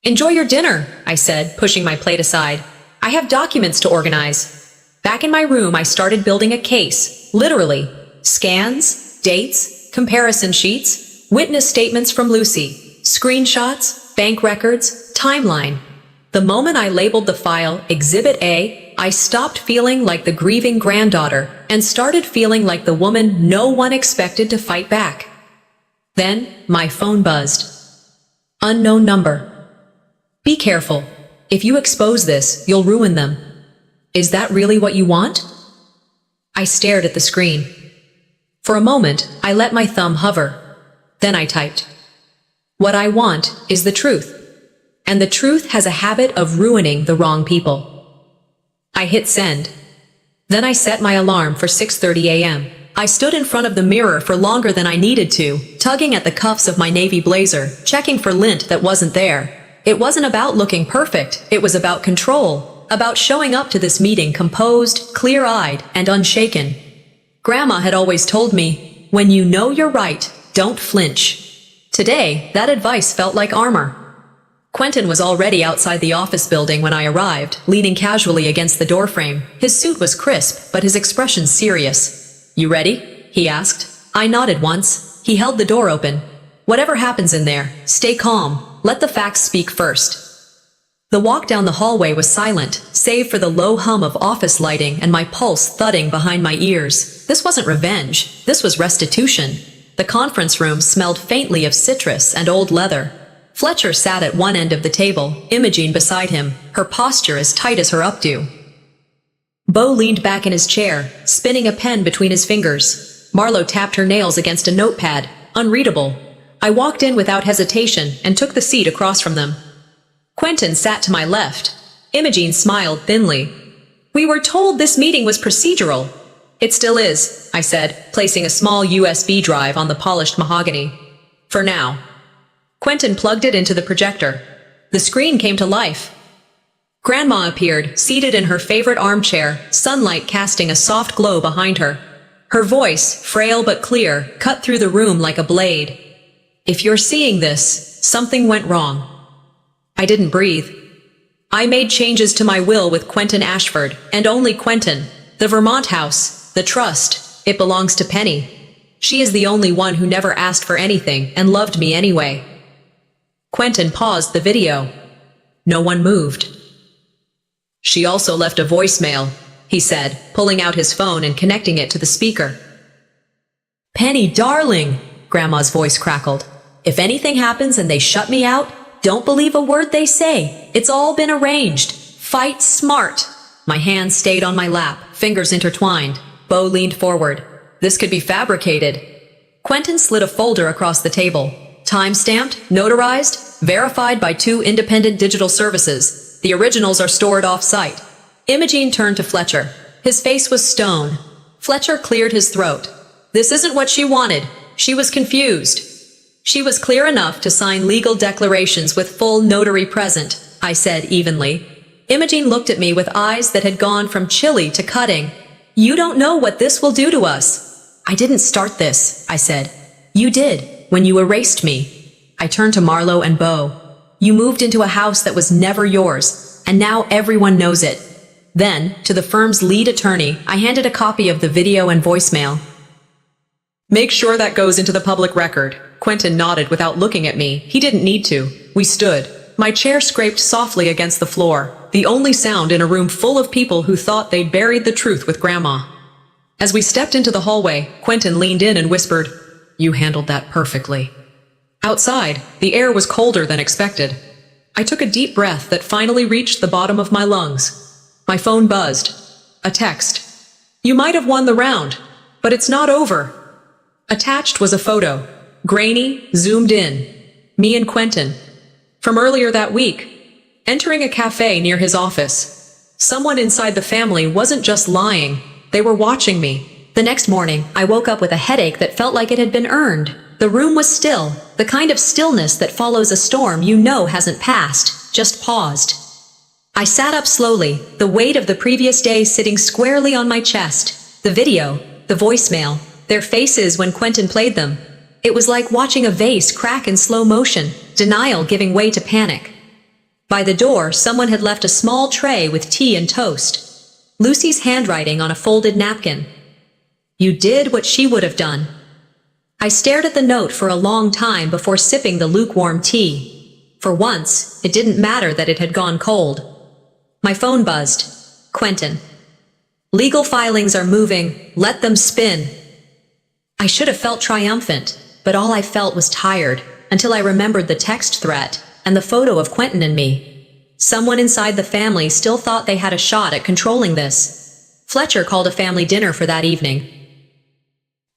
Enjoy your dinner, I said, pushing my plate aside. I have documents to organize. Back in my room, I started building a case. Literally. Scans, dates, comparison sheets, witness statements from Lucy, screenshots, bank records, timeline. The moment I labeled the file Exhibit A, I stopped feeling like the grieving granddaughter and started feeling like the woman no one expected to fight back. Then, my phone buzzed. Unknown number. Be careful. If you expose this, you'll ruin them. Is that really what you want? I stared at the screen. For a moment, I let my thumb hover. Then I typed. What I want is the truth. And the truth has a habit of ruining the wrong people. I hit send. Then I set my alarm for 6:30 a.m. I stood in front of the mirror for longer than I needed to, tugging at the cuffs of my navy blazer, checking for lint that wasn't there. It wasn't about looking perfect, it was about control, about showing up to this meeting composed, clear-eyed, and unshaken. Grandma had always told me, when you know you're right, don't flinch. Today, that advice felt like armor. Quentin was already outside the office building when I arrived, leaning casually against the doorframe. His suit was crisp, but his expression serious. You ready? He asked. I nodded once. He held the door open. Whatever happens in there, stay calm. Let the facts speak first. The walk down the hallway was silent, save for the low hum of office lighting and my pulse thudding behind my ears. This wasn't revenge. This was restitution. The conference room smelled faintly of citrus and old leather. Fletcher sat at one end of the table, Imogene beside him, her posture as tight as her updo. Beau leaned back in his chair, spinning a pen between his fingers. Marlo tapped her nails against a notepad, unreadable. I walked in without hesitation and took the seat across from them. Quentin sat to my left. Imogene smiled thinly. We were told this meeting was procedural. It still is, I said, placing a small USB drive on the polished mahogany. For now. Quentin plugged it into the projector. The screen came to life. Grandma appeared, seated in her favorite armchair, sunlight casting a soft glow behind her. Her voice, frail but clear, cut through the room like a blade. If you're seeing this, something went wrong. I didn't breathe. I made changes to my will with Quentin Ashford, and only Quentin. The Vermont house, the trust, it belongs to Penny. She is the only one who never asked for anything and loved me anyway. Quentin paused the video. No one moved. She also left a voicemail, he said, pulling out his phone and connecting it to the speaker. Penny, darling, Grandma's voice crackled. If anything happens and they shut me out, don't believe a word they say. It's all been arranged. Fight smart. My hands stayed on my lap, fingers intertwined. Beau leaned forward. This could be fabricated. Quentin slid a folder across the table. Time-stamped, notarized, verified by 2 independent digital services. The originals are stored off-site. Imogene turned to Fletcher. His face was stone. Fletcher cleared his throat. This isn't what she wanted. She was confused. She was clear enough to sign legal declarations with full notary present, I said evenly. Imogene looked at me with eyes that had gone from chilly to cutting. You don't know what this will do to us. I didn't start this, I said. You did. When you erased me. I turned to Marlo and Beau. You moved into a house that was never yours, and now everyone knows it. Then, to the firm's lead attorney, I handed a copy of the video and voicemail. Make sure that goes into the public record. Quentin nodded without looking at me. He didn't need to. We stood. My chair scraped softly against the floor, the only sound in a room full of people who thought they'd buried the truth with Grandma. As we stepped into the hallway, Quentin leaned in and whispered, You handled that perfectly. Outside, the air was colder than expected. I took a deep breath that finally reached the bottom of my lungs. My phone buzzed. A text. You might have won the round, but it's not over. Attached was a photo. Grainy, zoomed in. Me and Quentin. From earlier that week. Entering a cafe near his office. Someone inside the family wasn't just lying. They were watching me. The next morning, I woke up with a headache that felt like it had been earned. The room was still, the kind of stillness that follows a storm you know hasn't passed, just paused. I sat up slowly, the weight of the previous day sitting squarely on my chest. The video, the voicemail, their faces when Quentin played them. It was like watching a vase crack in slow motion, denial giving way to panic. By the door, someone had left a small tray with tea and toast. Lucy's handwriting on a folded napkin. You did what she would have done. I stared at the note for a long time before sipping the lukewarm tea. For once, it didn't matter that it had gone cold. My phone buzzed. Quentin. Legal filings are moving. Let them spin. I should have felt triumphant, but all I felt was tired, until I remembered the text threat and the photo of Quentin and me. Someone inside the family still thought they had a shot at controlling this. Fletcher called a family dinner for that evening.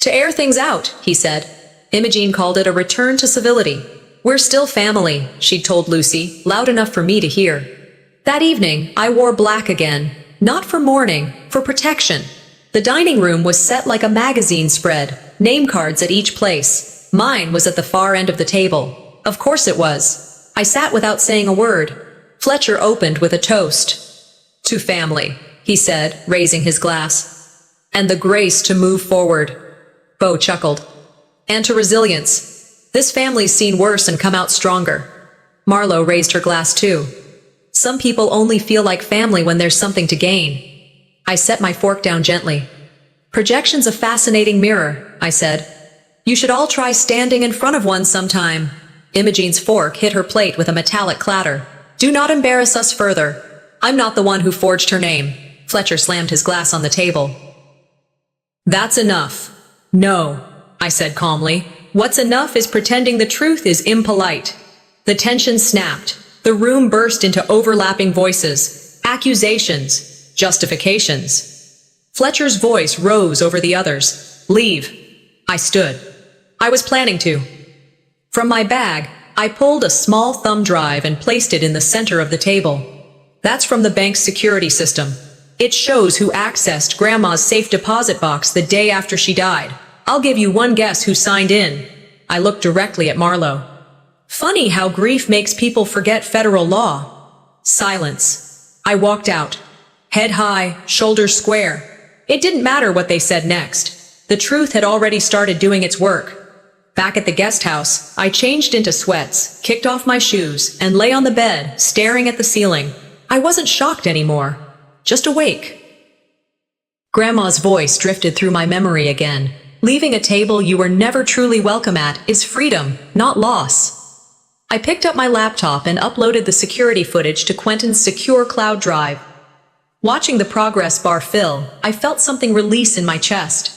To air things out, he said. Imogene called it a return to civility. We're still family, she'd told Lucy, loud enough for me to hear. That evening, I wore black again. Not for mourning, for protection. The dining room was set like a magazine spread, name cards at each place. Mine was at the far end of the table. Of course it was. I sat without saying a word. Fletcher opened with a toast. To family, he said, raising his glass. And the grace to move forward. Beau chuckled. And to resilience. This family's seen worse and come out stronger. Marlo raised her glass too. Some people only feel like family when there's something to gain. I set my fork down gently. Projection's a fascinating mirror, I said. You should all try standing in front of one sometime. Imogene's fork hit her plate with a metallic clatter. Do not embarrass us further. I'm not the one who forged her name. Fletcher slammed his glass on the table. That's enough. No, I said calmly. What's enough is pretending the truth is impolite. The tension snapped. The room burst into overlapping voices, accusations, justifications. Fletcher's voice rose over the others. Leave. I stood. I was planning to. From my bag, I pulled a small thumb drive and placed it in the center of the table. That's from the bank's security system. It shows who accessed Grandma's safe deposit box the day after she died. I'll give you one guess who signed in. I looked directly at Marlo. Funny how grief makes people forget federal law. Silence. I walked out. Head high, shoulders square. It didn't matter what they said next. The truth had already started doing its work. Back at the guest house, I changed into sweats, kicked off my shoes, and lay on the bed, staring at the ceiling. I wasn't shocked anymore. Just awake. Grandma's voice drifted through my memory again. Leaving a table you were never truly welcome at is freedom, not loss. I picked up my laptop and uploaded the security footage to Quentin's secure cloud drive. Watching the progress bar fill, I felt something release in my chest.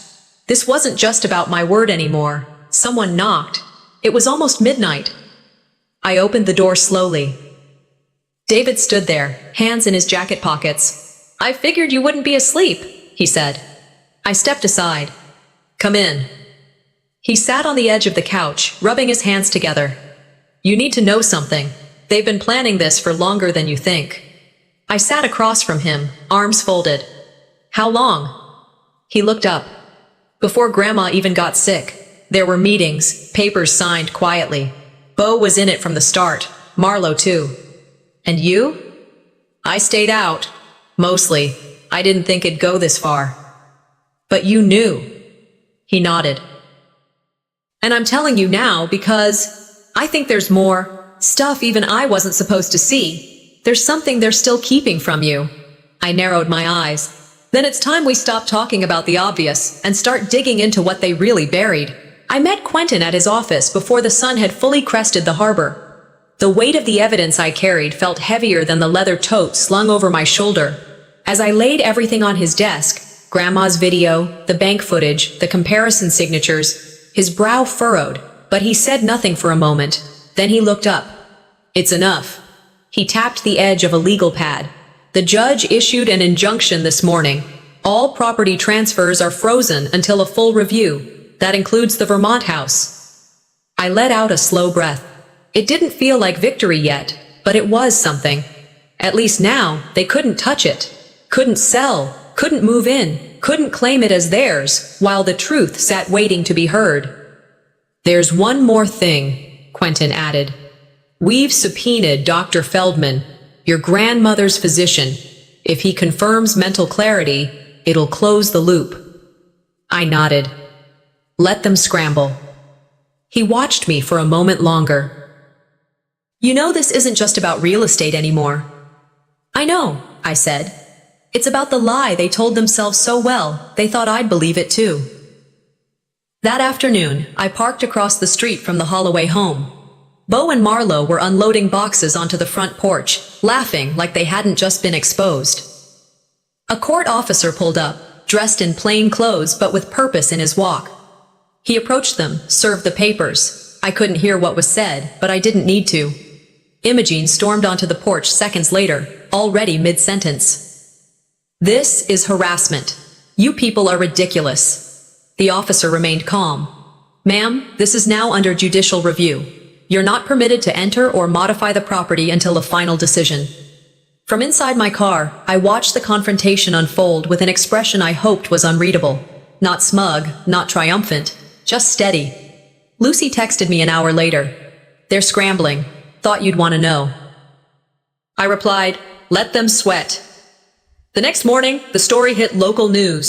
This wasn't just about my word anymore. Someone knocked. It was almost midnight. I opened the door slowly. David stood there, hands in his jacket pockets. I figured you wouldn't be asleep, he said. I stepped aside. Come in. He sat on the edge of the couch, rubbing his hands together. You need to know something. They've been planning this for longer than you think. I sat across from him, arms folded. How long? He looked up. Before Grandma even got sick, there were meetings, papers signed quietly. Beau was in it from the start, Marlo too. And you? I stayed out. Mostly. I didn't think it'd go this far. But you knew. He nodded. And I'm telling you now because I think there's more stuff even I wasn't supposed to see. There's something they're still keeping from you. I narrowed my eyes. Then it's time we stop talking about the obvious and start digging into what they really buried. I met Quentin at his office before the sun had fully crested the harbor. The weight of the evidence I carried felt heavier than the leather tote slung over my shoulder. As I laid everything on his desk, Grandma's video, the bank footage, the comparison signatures, his brow furrowed, but he said nothing for a moment. Then he looked up. It's enough. He tapped the edge of a legal pad. The judge issued an injunction this morning. All property transfers are frozen until a full review. That includes the Vermont house. I let out a slow breath. It didn't feel like victory yet, but it was something. At least now, they couldn't touch it. Couldn't sell, couldn't move in, couldn't claim it as theirs, while the truth sat waiting to be heard. There's one more thing, Quentin added. We've subpoenaed Dr. Feldman, your grandmother's physician. If he confirms mental clarity, it'll close the loop. I nodded. Let them scramble. He watched me for a moment longer. You know this isn't just about real estate anymore. I know, I said. It's about the lie they told themselves so well, they thought I'd believe it too. That afternoon, I parked across the street from the Holloway home. Bo and Marlo were unloading boxes onto the front porch, laughing like they hadn't just been exposed. A court officer pulled up, dressed in plain clothes but with purpose in his walk. He approached them, served the papers. I couldn't hear what was said, but I didn't need to. Imogene stormed onto the porch seconds later, already mid-sentence. "This is harassment. You people are ridiculous." The officer remained calm. "Ma'am, this is now under judicial review. You're not permitted to enter or modify the property until a final decision." From inside my car, I watched the confrontation unfold with an expression I hoped was unreadable. Not smug, not triumphant, just steady. Lucy texted me an hour later. "They're scrambling. Thought you'd want to know." I replied, "Let them sweat." The next morning, the story hit local news.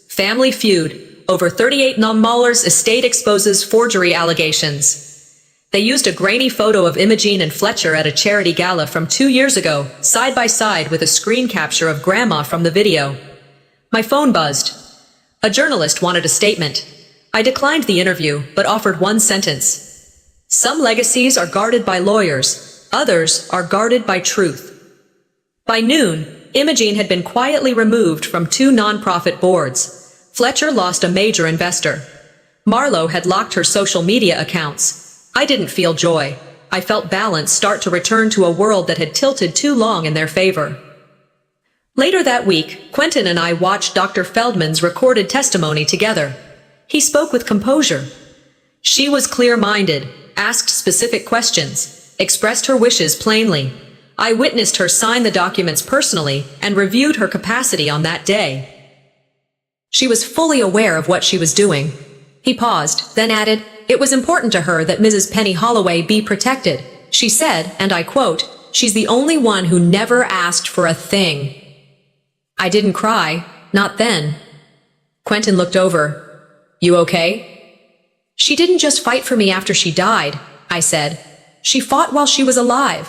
Family feud. Over 38 Mahler's estate exposes forgery allegations. They used a grainy photo of Imogene and Fletcher at a charity gala from 2 years ago, side by side with a screen capture of Grandma from the video. My phone buzzed. A journalist wanted a statement. I declined the interview, but offered one sentence. Some legacies are guarded by lawyers, others are guarded by truth. By noon, Imogene had been quietly removed from 2 nonprofit boards. Fletcher lost a major investor. Marlo had locked her social media accounts. I didn't feel joy. I felt balance start to return to a world that had tilted too long in their favor. Later that week, Quentin and I watched Dr. Feldman's recorded testimony together. He spoke with composure. She was clear-minded, asked specific questions, expressed her wishes plainly. I witnessed her sign the documents personally and reviewed her capacity on that day. She was fully aware of what she was doing. He paused, then added, "It was important to her that Mrs. Penny Holloway be protected. She said, and I quote, 'She's the only one who never asked for a thing.'" I didn't cry, not then. Quentin looked over. "You okay?" "She didn't just fight for me after she died," I said. "She fought while she was alive."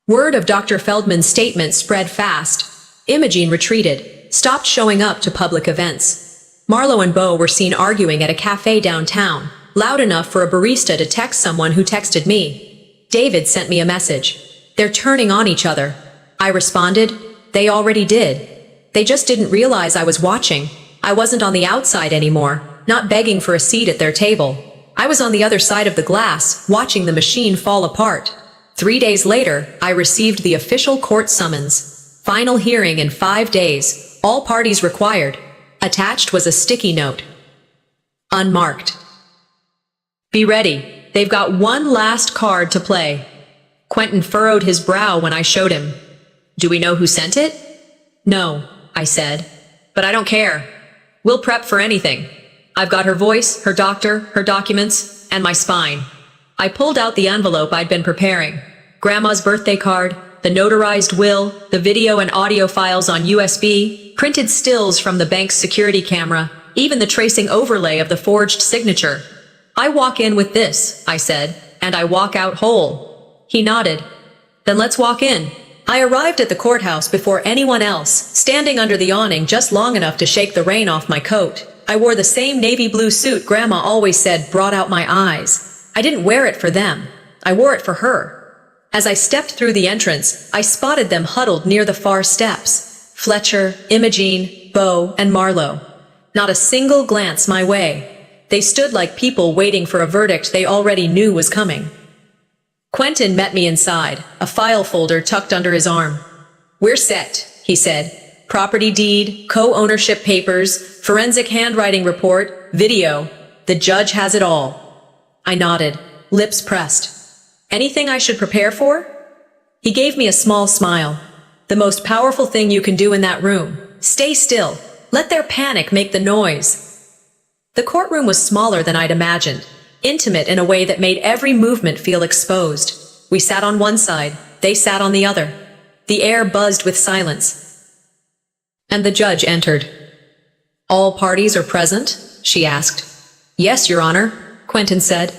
Word of Dr. Feldman's statement spread fast. Imogene retreated, stopped showing up to public events. Marlo and Bo were seen arguing at a cafe downtown, loud enough for a barista to text someone who texted me. David sent me a message. "They're turning on each other." I responded, "They already did. They just didn't realize I was watching. I wasn't on the outside anymore, not begging for a seat at their table. I was on the other side of the glass, watching the machine fall apart." 3 days later, I received the official court summons. Final hearing in 5 days, all parties required. Attached was a sticky note. Unmarked. "Be ready. They've got one last card to play." Quentin furrowed his brow when I showed him. "Do we know who sent it?" "No," I said. "But I don't care. We'll prep for anything. I've got her voice, her doctor, her documents, and my spine." I pulled out the envelope I'd been preparing. Grandma's birthday card, the notarized will, the video and audio files on USB, printed stills from the bank's security camera, even the tracing overlay of the forged signature. "I walk in with this," I said, "and I walk out whole." He nodded. "Then let's walk in." I arrived at the courthouse before anyone else, standing under the awning just long enough to shake the rain off my coat. I wore the same navy blue suit Grandma always said brought out my eyes. I didn't wear it for them. I wore it for her. As I stepped through the entrance, I spotted them huddled near the far steps. Fletcher, Imogene, Bo, and Marlo. Not a single glance my way. They stood like people waiting for a verdict they already knew was coming. Quentin met me inside, a file folder tucked under his arm. "We're set," he said. "Property deed, co-ownership papers, forensic handwriting report, video. The judge has it all." I nodded, lips pressed. "Anything I should prepare for?" He gave me a small smile. "The most powerful thing you can do in that room. Stay still. Let their panic make the noise." The courtroom was smaller than I'd imagined, intimate in a way that made every movement feel exposed. We sat on one side, they sat on the other. The air buzzed with silence. And the judge entered. "All parties are present?" she asked. "Yes, Your Honor," Quentin said.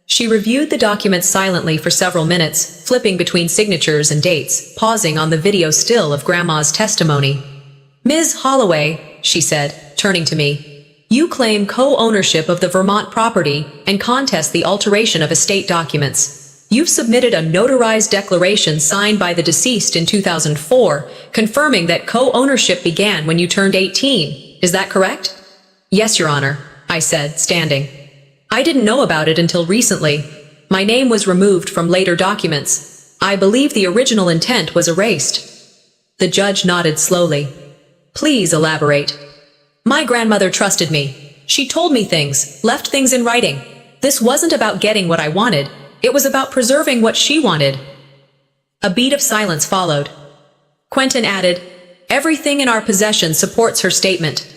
She reviewed the document silently for several minutes, flipping between signatures and dates, pausing on the video still of Grandma's testimony. "Ms. Holloway," she said, turning to me, You claim co-ownership of the Vermont property and contest the alteration of estate documents. You've submitted a notarized declaration signed by the deceased in 2004, confirming that co-ownership began when you turned 18. Is that correct? Yes, Your Honor, I said, standing. I didn't know about it until recently. My name was removed from later documents. I believe the original intent was erased. The judge nodded slowly. Please elaborate. My grandmother trusted me. She told me things, left things in writing. This wasn't about getting what I wanted. It was about preserving what she wanted. A beat of silence followed. Quentin added, everything in our possession supports her statement.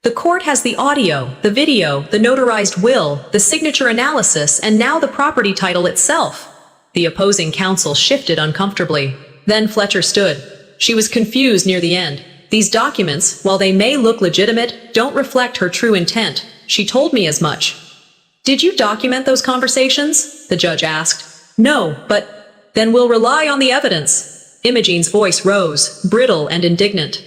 The court has the audio, the video, the notarized will, the signature analysis, and now the property title itself. The opposing counsel shifted uncomfortably. Then Fletcher stood. She was confused near the end. These documents, while they may look legitimate, don't reflect her true intent. She told me as much. Did you document those conversations? The judge asked. No, but then we'll rely on the evidence. Imogene's voice rose, brittle and indignant.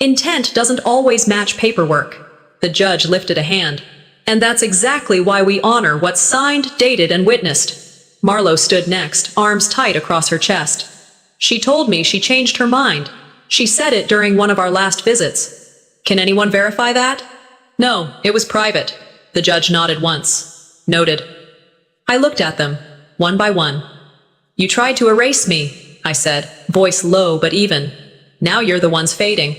Intent doesn't always match paperwork. The judge lifted a hand. And that's exactly why we honor what's signed, dated, and witnessed. Marlowe stood next, arms tight across her chest. She told me she changed her mind. She said it during one of our last visits. Can anyone verify that? No, it was private. The judge nodded once. Noted. I looked at them, one by one. You tried to erase me, I said, voice low but even. Now you're the ones fading.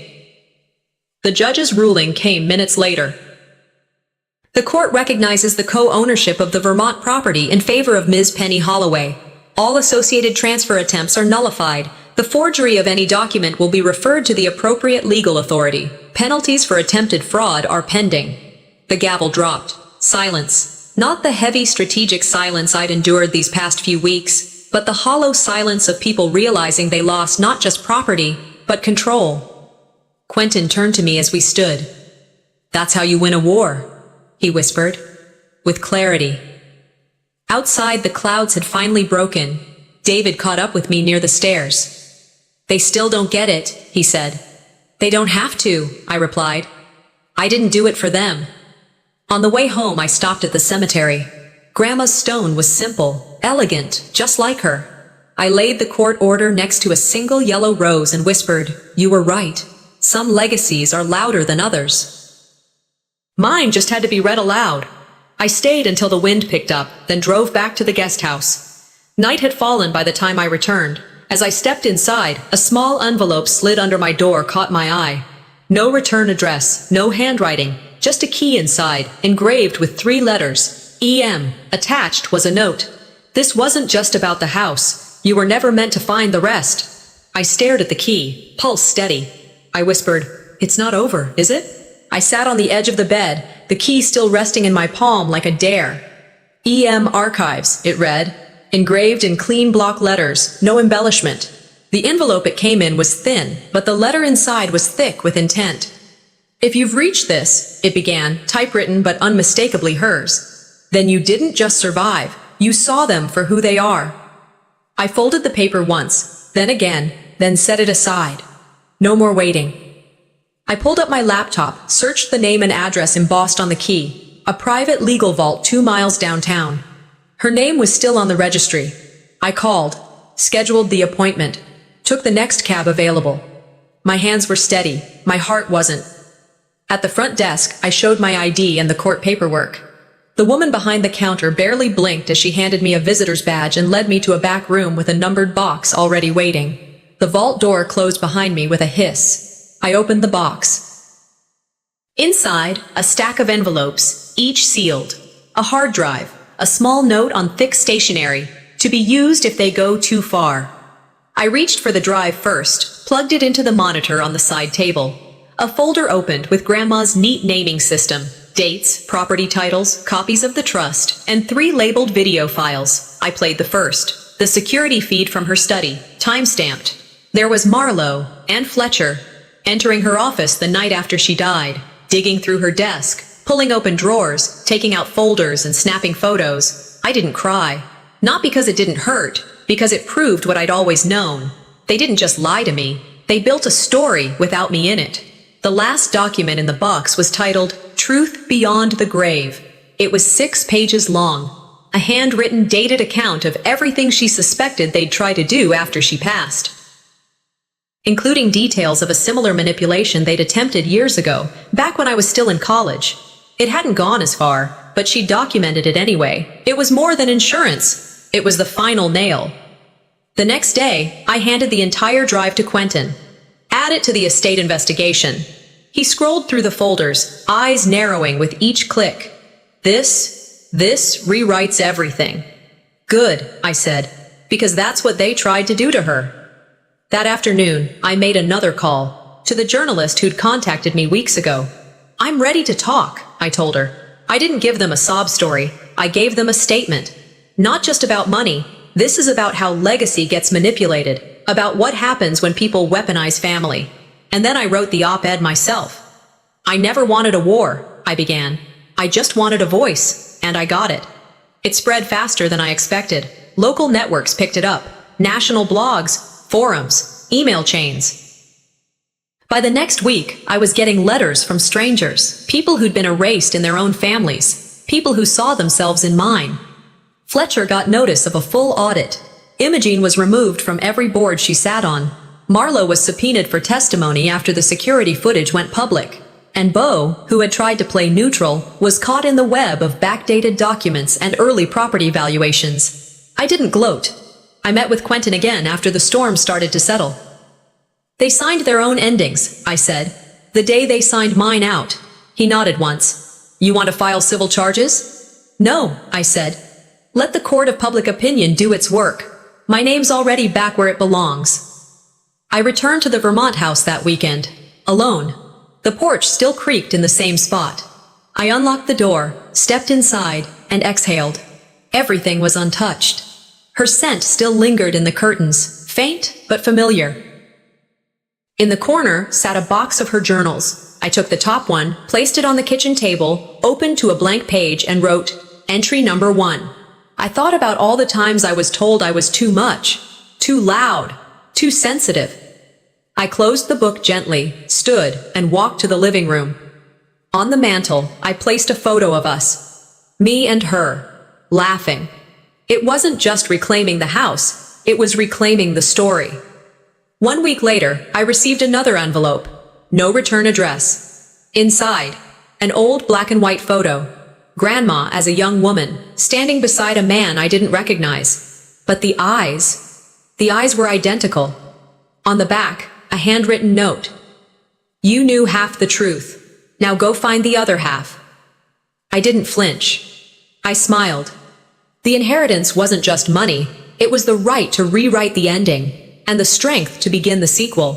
The judge's ruling came minutes later. The court recognizes the co-ownership of the Vermont property in favor of Ms. Penny Holloway. All associated transfer attempts are nullified. The forgery of any document will be referred to the appropriate legal authority. Penalties for attempted fraud are pending. The gavel dropped. Silence. Not the heavy strategic silence I'd endured these past few weeks, but the hollow silence of people realizing they lost not just property, but control. Quentin turned to me as we stood. That's how you win a war, he whispered, with clarity. Outside, the clouds had finally broken. David caught up with me near the stairs. They still don't get it, he said. They don't have to, I replied. I didn't do it for them. On the way home, I stopped at the cemetery. Grandma's stone was simple, elegant, just like her. I laid the court order next to a single yellow rose and whispered, you were right. Some legacies are louder than others. Mine just had to be read aloud. I stayed until the wind picked up, then drove back to the guest house. Night had fallen by the time I returned. As I stepped inside, a small envelope slid under my door caught my eye. No return address, no handwriting, just a key inside, engraved with 3 letters, E.M. Attached was a note. This wasn't just about the house. You were never meant to find the rest. I stared at the key, pulse steady. I whispered, it's not over, is it? I sat on the edge of the bed, the key still resting in my palm like a dare. E.M. Archives, it read. Engraved in clean block letters, no embellishment. The envelope it came in was thin, but the letter inside was thick with intent. If you've reached this, it began, typewritten but unmistakably hers, then you didn't just survive, you saw them for who they are. I folded the paper once, then again, then set it aside. No more waiting. I pulled up my laptop, searched the name and address embossed on the key, a private legal vault 2 miles downtown. Her name was still on the registry. I called, scheduled the appointment, took the next cab available. My hands were steady, my heart wasn't. At the front desk, I showed my ID and the court paperwork. The woman behind the counter barely blinked as she handed me a visitor's badge and led me to a back room with a numbered box already waiting. The vault door closed behind me with a hiss. I opened the box. Inside, a stack of envelopes, each sealed. A hard drive. A small note on thick stationery, to be used if they go too far. I reached for the drive first, plugged it into the monitor on the side table. A folder opened with Grandma's neat naming system, dates, property titles, copies of the trust, and 3 labeled video files. I played the first, the security feed from her study, time-stamped. There was Marlowe and Fletcher, entering her office the night after she died, digging through her desk, pulling open drawers, taking out folders and snapping photos. I didn't cry. Not because it didn't hurt, because it proved what I'd always known. They didn't just lie to me. They built a story without me in it. The The last document in the box was titled, Truth Beyond the Grave. It was 6 pages long. A handwritten, dated account of everything she suspected they'd try to do after she passed, including details of a similar manipulation they'd attempted years ago, back when I was still in college. It hadn't gone as far, but she documented it anyway. It was more than insurance. It was the final nail. The next day, I handed the entire drive to Quentin. Add it to the estate investigation. He scrolled through the folders, eyes narrowing with each click. This rewrites everything. Good, I said, because that's what they tried to do to her. That afternoon, I made another call to the journalist who'd contacted me weeks ago. I'm ready to talk, I told her. I didn't give them a sob story. I gave them a statement. Not just about money. This is about how legacy gets manipulated, about what happens when people weaponize family. And then I wrote the op-ed myself. I never wanted a war, I began. I just wanted a voice, and I got it. It spread faster than I expected. Local networks picked it up. National blogs, forums, email chains. By the next week, I was getting letters from strangers, people who'd been erased in their own families, people who saw themselves in mine. Fletcher got notice of a full audit. Imogene was removed from every board she sat on. Marlowe was subpoenaed for testimony after the security footage went public. And Beau, who had tried to play neutral, was caught in the web of backdated documents and early property valuations. I didn't gloat. I met with Quentin again after the storm started to settle. They signed their own endings, I said. The day they signed mine out. He nodded once. You want to file civil charges? No, I said. Let the court of public opinion do its work. My name's already back where it belongs. I returned to the Vermont house that weekend, alone. The porch still creaked in the same spot. I unlocked the door, stepped inside, and exhaled. Everything was untouched. Her scent still lingered in the curtains, faint but familiar. In the corner sat a box of her journals. I took the top one, placed it on the kitchen table, opened to a blank page, and wrote, Entry number 1. I thought about all the times I was told I was too much, too loud, too sensitive. I closed the book gently, stood, and walked to the living room. On the mantel, I placed a photo of us. Me and her, laughing. It wasn't just reclaiming the house, it was reclaiming the story. 1 week later, I received another envelope. No return address. Inside, an old black and white photo. Grandma as a young woman, standing beside a man I didn't recognize. But the eyes were identical. On the back, a handwritten note. You knew half the truth. Now go find the other half. I didn't flinch. I smiled. The inheritance wasn't just money, it was the right to rewrite the ending, and the strength to begin the sequel.